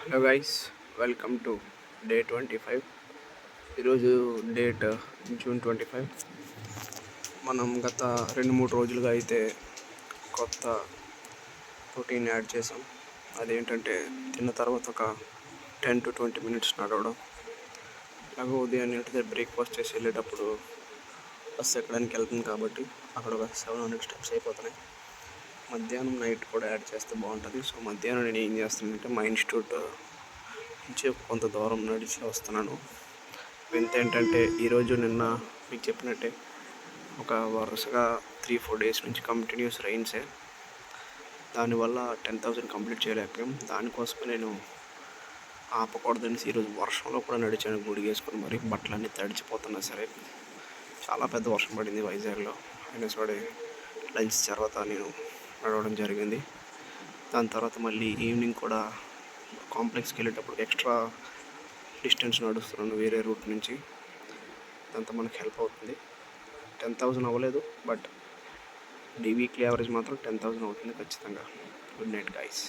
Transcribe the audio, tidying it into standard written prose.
Hello guys, welcome to day 25. ఈరోజు date June 25. మనం గత 2-3 రోజులుగా అయితే కొత్త రొటీన్ యాడ్ చేసాం. అదేంటంటే తిన్న తర్వాత ఒక 10 to 20 minutes నడవడం. అలాగే ఉదయాన్నే బ్రేక్ఫాస్ట్ చేసి వెళ్ళేటప్పుడు బస్సు ఎక్కడానికి వెళ్తుంది కాబట్టి అక్కడ ఒక 700 steps అయిపోతున్నాయి. మధ్యాహ్నం నైట్ కూడా యాడ్ చేస్తే బాగుంటుంది. సో మధ్యాహ్నం నేను ఏం చేస్తానంటే మా ఇన్స్టిట్యూట్ నుంచి కొంత దూరం నడిచి వస్తున్నాను. వింత ఏంటంటే ఈరోజు నిన్న మీకు చెప్పినట్టే ఒక వరుసగా 3-4 days నుంచి కంటిన్యూస్ రైన్సే. దానివల్ల 10,000 కంప్లీట్ చేయలేకపోయాం. దానికోసమే నేను ఆపకూడదని ఈరోజు వర్షంలో కూడా నడిచాను, గుడి వేసుకొని. మరి బట్టలన్నీ తడిచిపోతున్నా సరే, చాలా పెద్ద వర్షం పడింది వైజాగ్లో. అయినా సరే లంచ్ తర్వాత నేను నడవడం జరిగింది. దాని తర్వాత మళ్ళీ ఈవినింగ్ కూడా కాంప్లెక్స్కి వెళ్ళేటప్పుడు ఎక్స్ట్రా డిస్టెన్స్ నడుస్తున్నాను వేరే రూట్ నుంచి. దాంతో మనకు హెల్ప్ అవుతుంది. 10,000 అవ్వలేదు, బట్ వీక్లీ యావరేజ్ మాత్రం 10,000 అవుతుంది ఖచ్చితంగా. Good night guys.